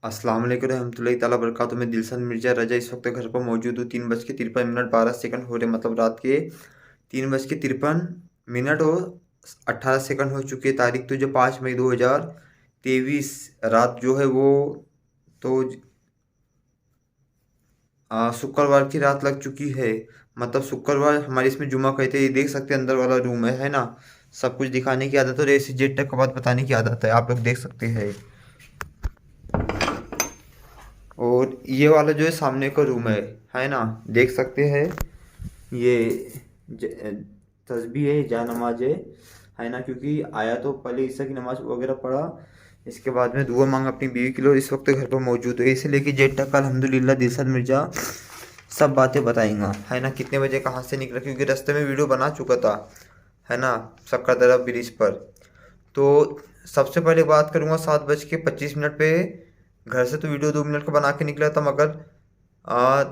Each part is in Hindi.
अस्सलाम वालेकुम रहमतुल्लाहि ताला बरकातहू। मैं दिलशन मिर्ज़ा रजा इस वक्त घर पर मौजूद हूँ। 3:53 हो रहे, मतलब रात के 3:53 और 18 सेकंड हो चुके। तारीख तो जो 5 मई 2023 रात जो है वो तो शुक्रवार की रात लग चुकी है। मतलब शुक्रवार हमारे इसमें जुमा कहते हैं। ये देख सकते हैं अंदर वाला रूम है ना। सब कुछ दिखाने की आदत है और ऐसी जेड तक का बात बताने की आदत है, आप लोग देख सकते हैं। और ये वाला जो है सामने का रूम है ना, देख सकते हैं। ये ज- तस्बीह है, जा नमाज है ना, क्योंकि आया तो पहले ईसा की नमाज वगैरह पढ़ा, इसके बाद में दुआ मांगा अपनी बीवी के लिए। इस वक्त घर पर मौजूद है, इसे लेके जेड तक अल्हम्दुलिल्लाह दिलशन मिर्जा सब बातें बताएंगा, है ना। कितने बजे कहाँ से निकला, क्योंकि रास्ते में वीडियो बना चुका था, है ना, सक्कर दरा ब्रिज पर। तो सबसे पहले बात करूँगा 7:25 पे। घर से तो वीडियो 2 मिनट का बना के निकला था, मगर आ,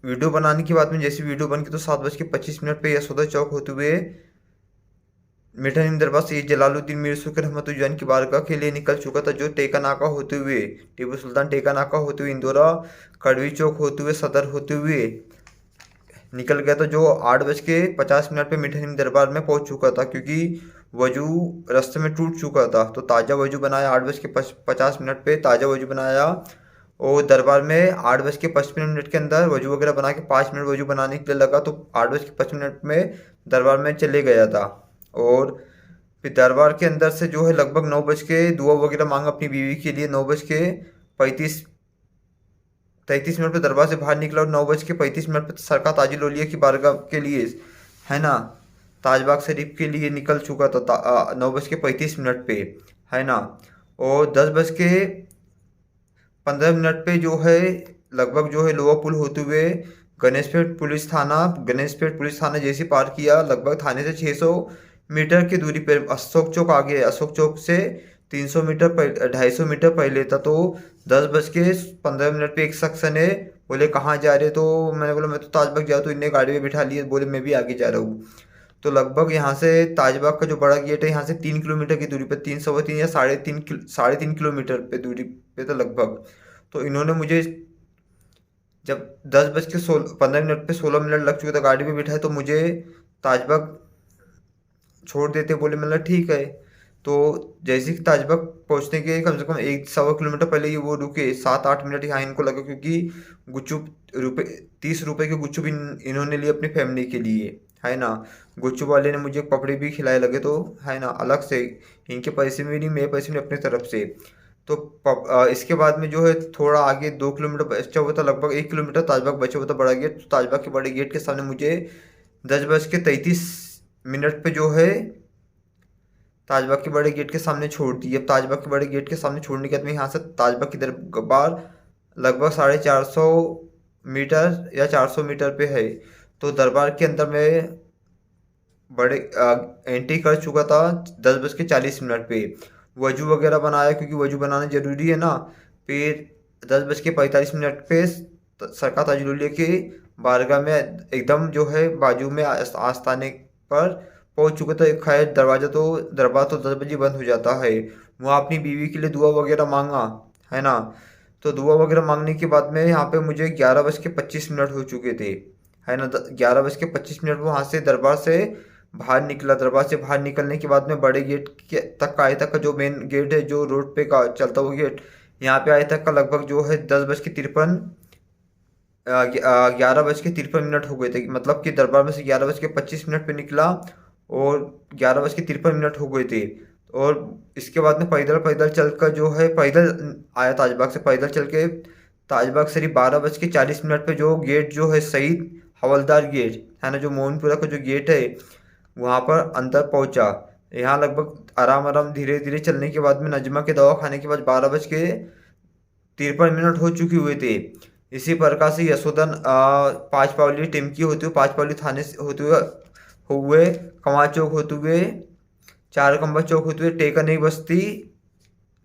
वीडियो बनाने की बात में जैसी वीडियो बन के तो 7:25 पे यशोदा चौक होते हुए मीठा नीम दरबार से जलालुद्दीन मीर सुकर रहमतुल्लाह की बारगाह के लिए निकल चुका था, जो टेका नाका होते हुए, टीपू सुल्तान टेका नाका होते हुए, इंदौरा कड़वी चौक होते हुए, सदर होते हुए निकल गया था, जो 8:50 पे मीठा नीम दरबार में पहुंच चुका था, क्योंकि वजू रास्ते में टूट चुका था। तो ताज़ा वजू बनाया 8:50 पे, ताज़ा वजू बनाया और दरबार में 8:55 के अंदर वजू वगैरह बना के 5 मिनट वजू बनाने के लिए लगा, तो 8:55 में दरबार में चले गया था। और फिर दरबार के अंदर से जो है लगभग 9 बज के दुआ वगैरह मांगा अपनी बीवी के लिए। 9:35 पे दरबार से बाहर निकला और 9:35 पे सरकार ताजुल औलिया की बारगाह के लिए, है ना, ताजबाग शरीफ के लिए निकल चुका था 9:35 पे, है ना। और 10:15 पे जो है लगभग जो है लोहा पुल होते हुए गणेशपेट पुलिस थाना जैसे पार किया, लगभग थाने से 600 मीटर की दूरी पर अशोक चौक आगे है। अशोक चौक से 300 मीटर 250 मीटर पहले था। तो 10:15 पे एक शख्स ने बोले कहाँ जा रहे, तो मैंने बोला मैं तो ताजबाग जा रहा, तो इन्हें गाड़ी में बिठा लिए, बोले मैं भी आगे जा रहा हूँ। तो लगभग यहाँ से ताजबाग का जो बड़ा गेट है, यहाँ से 3 किलोमीटर की दूरी पर, 3 3 या साढ़े तीन किलोमीटर पे दूरी पे तो लगभग। तो इन्होंने मुझे जब 10:15 पे 16 मिनट लग चुके थे गाड़ी में बिठाए, तो मुझे ताजबाग छोड़ देते बोले, मतलब ठीक है। तो जैसे कि ताजबाग पहुंचने के कम से कम 1 सवा किलोमीटर पहले ही वो रुके। 7 8 मिनट यहाँ इनको लगा, क्योंकि गुपचुप रुपये 30 रुपये के गुपचुप इन्होंने लिए अपनी फैमिली के लिए, है ना। गुपचुप वाले ने मुझे कपड़े भी खिलाए लगे, तो है ना, अलग से इनके पैसे में नहीं, मेरे पैसे में अपनी तरफ से। तो इसके बाद में जो है थोड़ा आगे 2 किलोमीटर बचा हुआ था, लगभग 1 किलोमीटर ताजबाग बचा हुआ था बड़ा गेट। तो ताजबाग के बड़े गेट के सामने मुझे 10:33 पे जो है ताजबाग के बड़े गेट के सामने छोड़ दी। अब ताजबाग के बड़े गेट के सामने छोड़ने के बाद में यहाँ से ताजबाग की दरबार लगभग 450 मीटर या 400 मीटर पे है। तो दरबार के अंदर में बड़े एंट्री कर चुका था 10:40 पे। वजू वगैरह बनाया, क्योंकि वजू बनाना जरूरी है ना। फिर 10:45 पे सरकार ताजुल के बारगाह में एकदम जो है बाजू में आस्थाने पर पहुंच चुका था। खैर दरबार तो 10 बजे बंद हो जाता है। वहाँ अपनी बीवी के लिए दुआ वगैरह मांगा, है ना। तो दुआ वगैरह मांगने के बाद में यहाँ पे मुझे 11:25 हो चुके थे, है ना। 11:25 वहाँ से दरबार से बाहर निकला। दरबार से बाहर निकलने के बाद में बड़े गेट के तक आए तक का जो मेन गेट है, जो रोड पे का चलता हुआ गेट, यहाँ पे आए तक का लगभग जो है 11:53 हो गए थे। मतलब कि दरबार में से 11:25 पे निकला और 11:53 हो गए थे। और इसके बाद में पैदल पैदल चल कर जो है पैदल आया ताजबाग से, पैदल चल के ताजबाग शरीफ 12:40 पे जो गेट जो है शहीद हवलदार गेट, है ना, जो मोहनपुरा का जो गेट है, वहाँ पर अंदर पहुँचा। यहाँ लगभग आराम आराम धीरे धीरे चलने के बाद में नजमा के दवा खाने के बाद 12:53 हो चुके हुए थे। इसी प्रकार से यशोदन 5 पावली टिमकी होते हुए, 5 पावली थाने से होते हुए कमाल चौक होते हुए, चार कंबा चौक होते हुए, टेका नई बस्ती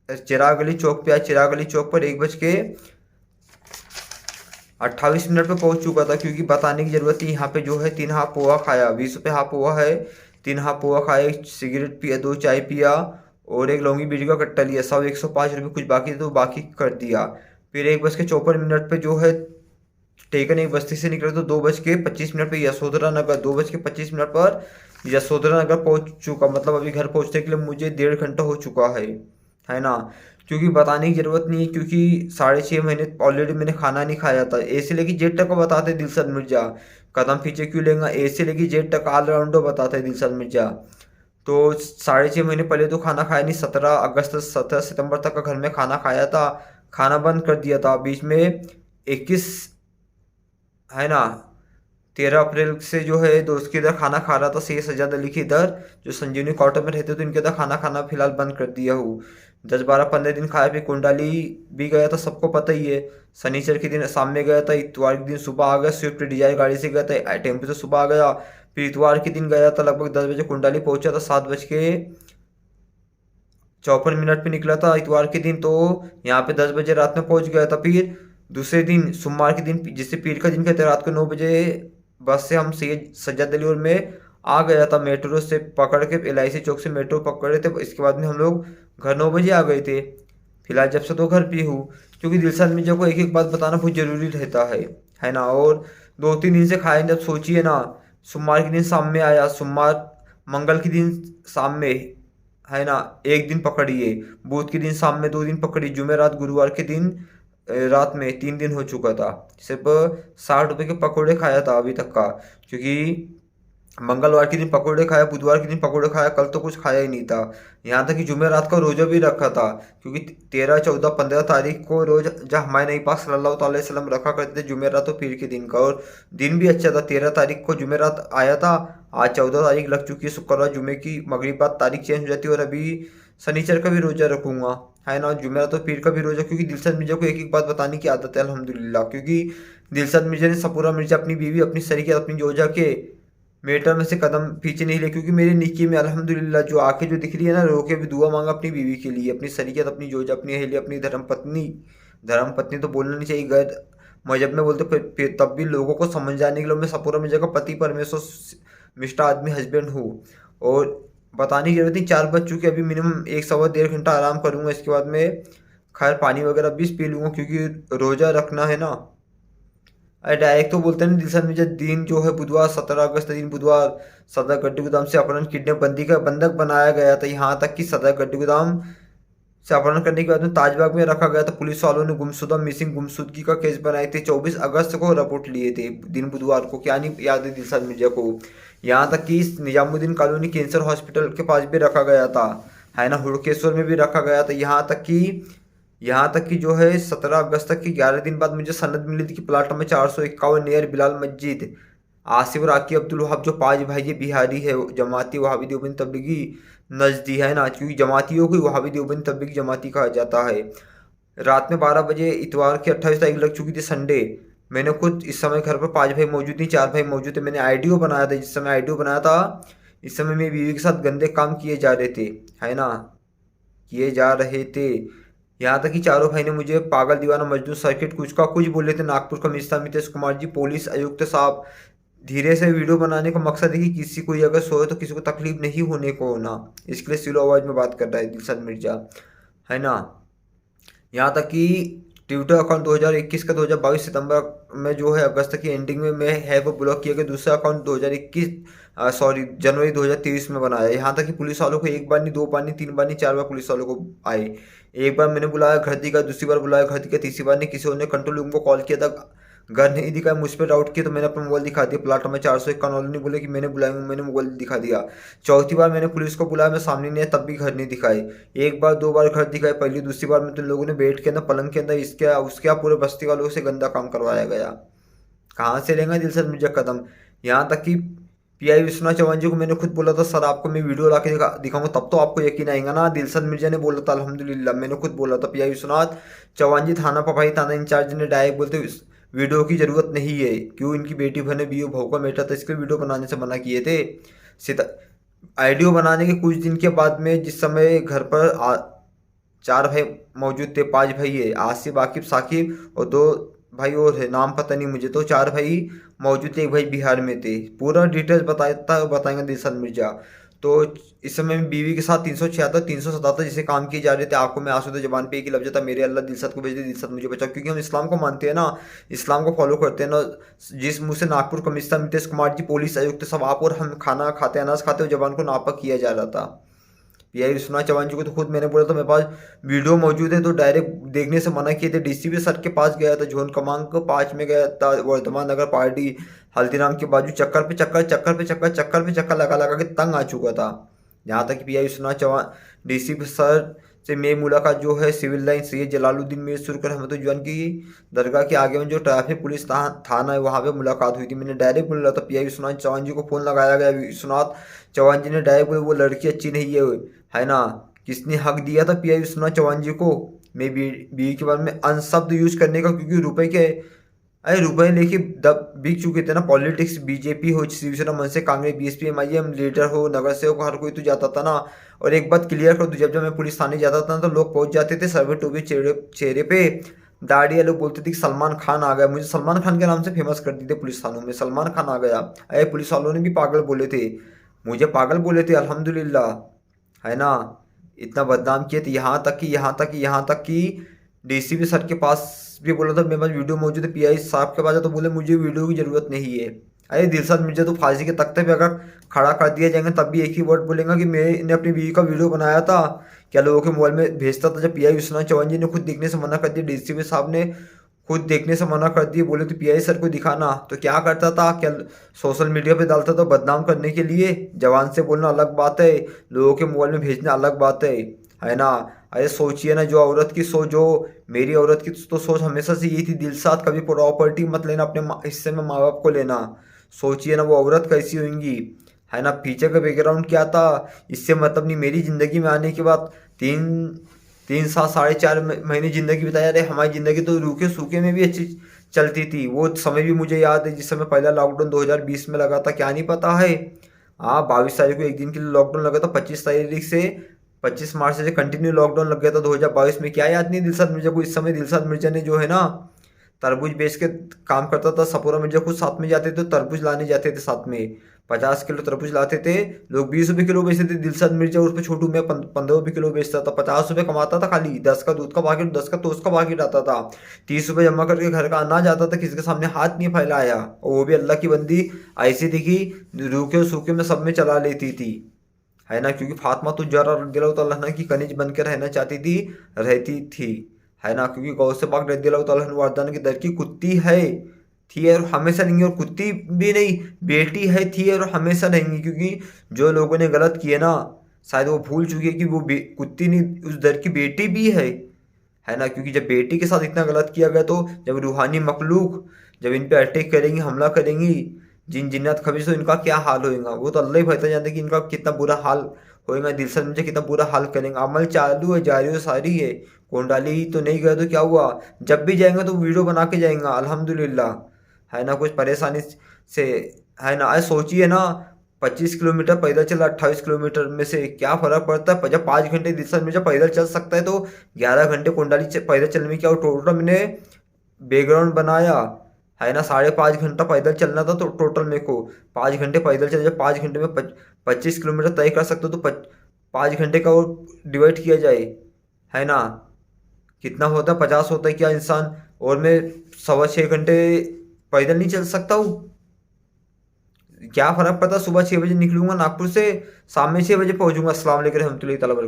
चिराग अली चौक पे आया। चिराग अली चौक पर 1:28 पे पहुंच चुका था, क्योंकि बताने की जरूरत थी। यहाँ पे जो है 3 हाफ पोहा खाया, 20 रुपये हाफ पोहा है। 3 हाफ पोहा खाए, सिगरेट पिया, 2 चाय पिया और एक लौंगी बीड़ी का कट्टा लिया, सब 105 रुपये कुछ बाकी थे तो बाकी कर दिया। फिर 1:54 पे जो है टेकन एक बस्ती से निकले तो 2:25 पे यशोधरा नगर, 2:25 पर यशोधरा नगर पहुंच चुका। मतलब अभी घर पहुंचने के लिए मुझे 1.5 घंटा हो चुका है ना। क्योंकि बताने की जरूरत नहीं है, क्योंकि 6.5 महीने ऑलरेडी मैंने खाना नहीं खाया था। ए से लेके जेड तक को बताते दिलशन मिर्जा, कदम पीछे क्यों लेंगे, ए से लेके जेड तक ऑलराउंडर बताते दिलशन मिर्जा। तो 6.5 महीने पहले तो खाना खाया नहीं, 17 अगस्त 17 सितंबर तक का घर में खाना खाया था, खाना बंद कर दिया था। बीच में 21 है ना 13 अप्रैल से जो है दोस्त के इधर खाना खा रहा था, सैयद सज्जाद अली के इधर, जो संजीवनी क्वार्टर में रहते तो इनके इधर खाना खाना फिलहाल बंद कर दिया हूँ। 10-12-15 दिन खाया। फिर कुंडाली भी गया था, सबको पता ही है। शनिचर के दिन शाम में गया था, इतवार के दिन सुबह आ गया, स्विफ्ट डिजायर गाड़ी से गया था, टेम्पो से सुबह आ गया। फिर इतवार के दिन गया था, लगभग 10 बजे कुंडाली पहुंचा था, 7:54 पे निकला था इतवार के दिन, तो यहाँ पे 10 बजे रात में पहुंच गया था। फिर दूसरे दिन सोमवार के दिन, जिससे पीर का दिन कहते हैं, रात को 9 बजे बस से हम सैयद सज्जाद अली और मैं आ गया था, मेट्रो से पकड़ के LIC चौक से मेट्रो पकड़े थे। इसके बाद में हम लोग घर 9 बजे आ गए थे। फिलहाल जब से तो घर पे हूँ, क्योंकि दिलशाद मिर्जा को एक एक बात बताना बहुत जरूरी रहता है ना। और 2-3 दिन से खाए, जब सोचिए ना, सोमवार के दिन शाम में आया, सोमवार मंगल के दिन शाम में है ना 1 दिन पकड़िए, बुध के दिन शाम में 2 दिन पकड़ी, जुमेरात गुरुवार के दिन रात में 3 दिन हो चुका था। सिर्फ 60 रुपए के पकौड़े खाया था अभी तक का, क्योंकि मंगलवार के दिन पकौड़े खाया, बुधवार के दिन पकौड़े खाया, कल तो कुछ खाया ही नहीं था। यहाँ तक कि जुमेरात का रोजा भी रखा था, क्योंकि 13, 14, 15 तारीख को रोज जब हमारे नबी पाक सल्लल्लाहु अलैहि वसल्लम रखा करते थे जुमेरात और पीर के दिन का। और दिन भी अच्छा था, 13 तारीख को जुमेरात आया था, आज 14 तारीख लग चुकी है, शुक्रवार जुमे की मगरिब बाद तारीख चेंज हो जाती है। और अभी शनिचर का भी रोजा रखूंगा, है ना, जुमेरात और पीर का भी रोजा, क्योंकि दिलशाद मिर्जा को एक एक बात बताने की आदत है अल्हम्दुलिल्लाह। क्योंकि दिलशाद मिर्जा ने सपूरा मिर्जा अपनी बीवी, अपनी सरीके, अपनी जोजा के मेटर में से कदम पीछे नहीं ले, क्योंकि मेरे निकी में अल्हम्दुलिल्लाह जो आंखें जो दिख रही है ना, रो के भी दुआ मांगा अपनी बीवी के लिए, अपनी सरीयत, अपनी जोजा, अपनी अहली, अपनी धर्म पत्नी तो बोलना नहीं चाहिए, गैर मजहब में बोलते, फिर तब भी लोगों को समझ जाने के लिए मैं सपूरा मिर्जा का पति परमेश्वर मिस्टर आदमी हस्बैंड हूँ। और बताने की जरूरत नहीं, 4 बज चुके, अभी मिनिमम 1-1.25 घंटा आराम करूंगा, इसके बाद में खैर पानी वगैरह भी पी लूंगा, क्योंकि रोजा रखना है ना। अरे डायरेक्ट तो बोलते हैं दिलशन मिर्जा, दिन जो है बुधवार 17 अगस्त दिन बुधवार सदर गड्डी गोदाम से अपहरण किडनैप बंदी का बंधक बनाया गया था। यहाँ तक कि सदर गड्डी गोदाम से अपहरण करने के बाद में ताजबाग में रखा गया था। पुलिस वालों ने गुमशुदा मिसिंग गुमशुदगी का केस बनाए थे, 24 अगस्त को रिपोर्ट लिए थे, दिन बुधवार को। क्या नहीं याद है दिलशाद मिर्जा को। यहाँ तक कि निजामुद्दीन कॉलोनी कैंसर हॉस्पिटल के पास भी रखा गया था, है ना, हुड़केश्वर में भी रखा गया था। यहाँ तक कि जो है 17 अगस्त तक की 11 दिन बाद मुझे सनद मिली थी कि प्लाट नंबर 451 नियर बिलाल मस्जिद, आसिफ राकी अब्दुल वहाब जो 5 भाई ये बिहारी है, जमाती वहाबी देवबंदी तबलीगी नजदी, है ना, क्योंकि जमातियों को वहाबी देवबंदी तबलीगी जमाती कहा जाता है। रात में 12 बजे इतवार की 28 तारीख लग चुकी थी, संडे। मैंने खुद इस समय घर पर 5 भाई मौजूद नहीं, 4 भाई मौजूद थे। मैंने आईडियो बनाया था, जिस समय आईडियो बनाया था इस समय मेरी बीवी के साथ गंदे काम किए जा रहे थे, है ना, किए जा रहे थे। यहाँ तक कि चारों भाई ने मुझे पागल दीवाना मजनू सर्किट कुछ का कुछ बोले थे। नागपुर कमिश्नर मितेश कुमार जी, पुलिस आयुक्त साहब, धीरे से वीडियो बनाने का मकसद है कि किसी को अगर सोए तो किसी को तकलीफ नहीं होने को ना, इसके लिए स्लो आवाज में बात कर रहा है दिलशाद मिर्जा, है ना। यहाँ तक कि ट्विटर अकाउंट 2021 का 2022 सितंबर में जो है अगस्त की एंडिंग में मैं है वो ब्लॉक किया गया। दूसरा अकाउंट 2021 जनवरी 2023 में बनाया। यहाँ तक कि पुलिस वालों को 1 बार नहीं, 2 बार नहीं, 3 बार नहीं, 4 बार पुलिस वालों को आए। एक बार मैंने बुलाया, घर दिखा, दूसरी बार बुलाया, घर दिखा, तीसरी बार नहीं, किसी और ने कंट्रोल रूम को कॉल किया था, घर नहीं दिखा, मुझ पर डाउट किया तो मैंने अपना मोबाइल दिखा दिया। प्लाट में 451 वालों ने बोले कि मैंने बुलाया, मैंने मोबाइल दिखा दिया। चौथी बार मैंने पुलिस को बुलाया, मैं सामने नहीं आया, तब भी घर नहीं दिखाए। 1 बार 2 बार घर दिखाए, पहली दूसरी बार में तो लोगों ने बेड के अंदर, पलंग के अंदर, इसके उसके पूरे बस्ती वालों से गंदा काम करवाया गया। कहाँ से लेंगे दिलशाद मिर्जा कदम। यहाँ तक कि PI विश्वनाथ चौहान जी को मैंने खुद बोला था, सर आपको मैं वीडियो ला के दिखाऊंगा तब तो आपको यकीन आएगा ना। दिलशाद मिर्जा ने बोला था, अल्हम्दुलिल्लाह मैंने खुद बोला था। PI विश्वनाथ चौहान जी थाना पपाही थाना इंचार्ज ने डायरेक्ट बोलते वीडियो की जरूरत नहीं है, क्यों, इनकी बेटी बहने भी भाव का बेटा था, इसके वीडियो बनाने से मना किए थे। आइडियो बनाने के कुछ दिन के बाद में, जिस समय घर पर 4 भाई मौजूद थे, 5 भाई है, आसिफ, आकिब, साकिब और 2 भाई और है, नाम पता नहीं मुझे, तो 4 भाई मौजूद थे, 1 भाई बिहार में थे। पूरा डिटेल्स बताएंगे दिलशाद मिर्जा। तो इस समय बीवी के साथ 376 377 जिसे काम किए जा रहे थे, आंखों में आंसू थे, जुबान पे एक ही लफ्ज था, मेरे अल्लाह दिलसत को भेज दे, दिलसत मुझे बचाओ। क्योंकि हम इस्लाम को मानते हैं ना, इस्लाम को फॉलो करते हैं ना। जिस मुंह से नागपुर कमिश्नर नीतीश कुमार जी, पुलिस आयुक्त सब आप और हम खाना खाते, अनाज खाते हुए जबान को नापाक किया जा रहा था। पीआई विश्वनाथ चौहान जी को तो खुद मैंने बोला था, मेरे पास वीडियो मौजूद है, तो डायरेक्ट देखने से मना किए थे। डीसीपी सर के पास गया था, जोन क्रमांक 5 में गया था, वर्धमान नगर पार्टी हल्दीराम के बाजू, चक्कर पे चक्कर चक्कर पे चक्कर चक्कर पे चक्कर लगा लगा के तंग आ चुका था। यहाँ तक कि PI Vishwanath Chauhan DCP sir से मेरी मुलाकात जो है सिविल लाइन सैयद जलालुद्दीन मीर सुरकर अहमदुज्जान की दरगाह के आगे में जो ट्रैफिक पुलिस थाना है, वहाँ पे मुलाकात हुई थी। मैंने डायरेक्ट बोला था, पीआई विश्वनाथ चौहान जी को फ़ोन लगाया गया, विश्वनाथ चौहान जी ने डायरेक्ट बोले वो लड़की अच्छी नहीं है ना। किसने हक दिया था पीआई विश्वनाथ चौहान जी को मैं बीवी के बारे में अनशब्द यूज करने का? क्योंकि रुपए के, अरे रुपए लेके दब बिक चुके थे ना। पॉलिटिक्स, बीजेपी हो, शिवसेना, मनसे, कांग्रेस, बीएसपी, एमआईएम, लीडर हो, नगर सेवक, हर कोई तो जाता था ना। और एक बात क्लियर कर दूं, जब जब मैं पुलिस थाने जाता था ना, तो लोग पहुंच जाते थे सर्वे टोपी चेहरे पे, दाढ़ी, लोग बोलते थे कि सलमान खान आ गया। मुझे सलमान खान के नाम से फेमस करते थे पुलिस थानों में, सलमान खान आ गया। अरे पुलिस वालों ने भी पागल बोले थे, मुझे पागल बोले थे, अल्हम्दुलिल्लाह, है ना। इतना बदनाम किए थे, यहाँ तक कि डीसीपी सर के पास भी बोला था, मेरे पास वीडियो मौजूद है। पीआई साहब के पास है तो बोले मुझे वीडियो की जरूरत नहीं है। अरे दिलशाद मिर्जा तो फांसी के तख्ते पे अगर खड़ा कर दिया जाएंगे तब भी एक ही वर्ड बोलेगा कि मैंने अपनी बीवी का वीडियो बनाया था, क्या लोगों के मोबाइल में भेजता था। जब पीआई विश्वनाथ चौहान जी ने खुद देखने से मना कर दिया, डीसीपी साहब ने खुद देखने से मना कर दिए, बोले तो पीआई सर को दिखाना, तो क्या करता था? क्या सोशल मीडिया पे डालता था बदनाम करने के लिए? जवान से बोलना अलग बात है, लोगों के मोबाइल में भेजना अलग बात है ना। अरे सोचिए ना, जो औरत की सोच, जो मेरी औरत की तो सोच हमेशा से यही थी, दिलसाद कभी प्रॉपर्टी मत लेना, अपने हिस्से में माँ बाप को लेना। सोचिए ना वो औरत कैसी होंगी, है ना। पीछे का बैकग्राउंड क्या था, इससे मतलब नहीं। मेरी ज़िंदगी में आने के बाद 3 3 7 4.5 महीने ज़िंदगी बिताया। अरे हमारी ज़िंदगी तो रूखे सूखे में भी अच्छी चलती थी। वो समय भी मुझे याद है जिस समय पहला लॉकडाउन 2020 में लगा था, क्या नहीं पता है। हाँ, 22 तारीख को एक दिन के लिए लॉकडाउन लगा था, 25 तारीख से 25 मार्च से कंटिन्यू लॉकडाउन लग गया था 2022 में। क्या याद नहीं दिलशाद मिर्जा को? इस समय दिलशाद मिर्जा ने जो है ना, तरबूज बेच के काम करता था। सपूरा मिर्जा खुद साथ में जाते थे, तरबूज लाने जाते थे साथ में, 50 किलो तरबूज लाते थे। लोग 20 रुपये किलो बेचते थे, दिलशाद मिर्जा उस पर छोटू मैं 15 रुपये किलो बेचता था। 50 रुपये कमाता था खाली, 10 का दूध का पैकेट, 10 का टोस्ट का पैकेट आता था। 30 रुपये जमा करके घर का अनाज आता था, किसी के सामने हाथ नहीं फैलाया। और वो भी अल्लाह की बंदी ऐसी थी कि रूखे सूखे में सब में चला लेती थी, है ना। क्योंकि फातिमा तो ज़रा रज़ियल्लाहु तआला अन्हा की कनिज बन के रहना चाहती थी, रहती थी, है ना। क्योंकि गौसे पाक रज़ियल्लाहु तआला अन्हु वारदान की दर की कुत्ती है, थी और हमेशा रहेंगी, और कुत्ती भी नहीं, बेटी है, थी और हमेशा रहेंगी। क्योंकि जो लोगों ने गलत किए ना, शायद वो भूल चुके हैं कि वो कुत्ती नहीं, उस दर की बेटी भी है ना। क्योंकि जब बेटी के साथ इतना गलत किया गया, तो जब रूहानी मखलूक जब इन पे अटैक करेंगी, हमला करेंगी, जिन जिन्नात खबीस, तो इनका क्या हाल होएगा वो तो अल्लाह ही बेहतर जानते हैं कि इनका कितना बुरा हाल होएगा। दिलशाद मिर्जा कितना बुरा हाल करेंगे। अमल चालू है, जारी है, सारी है। कोंडाली तो नहीं गए तो क्या हुआ, जब भी जाएंगे तो वीडियो बना के जाएंगे, अल्हम्दुलिल्लाह, है ना। कुछ परेशानी से, है ना। आज सोचिए ना, 25 किलोमीटर पैदल चला, 28 किलोमीटर में से क्या फर्क पड़ता है? जब 5 घंटे दिलशाद मिर्जा पैदल चल सकता है, तो 11 घंटे कोंडाली पैदल चलने में क्या? टोटल मैंने बैकग्राउंड बनाया, है ना। 5.5 घंटा पैदल चलना था, तो टोटल मेरे को 5 घंटे पैदल चले। जब 5 घंटे में 25 किलोमीटर तय कर सकते हो, तो 5 घंटे का वो डिवाइड किया जाए, है ना, कितना होता है? 50 होता है क्या इंसान? और मैं 6.25 घंटे पैदल नहीं चल सकता हूँ? क्या फर्क पड़ता? सुबह 6 बजे निकलूंगा नागपुर से, शाम में 6 बजे पहुंचूंगा। अस्सलाम वालेकुम रहमतुल्लाहि तआला।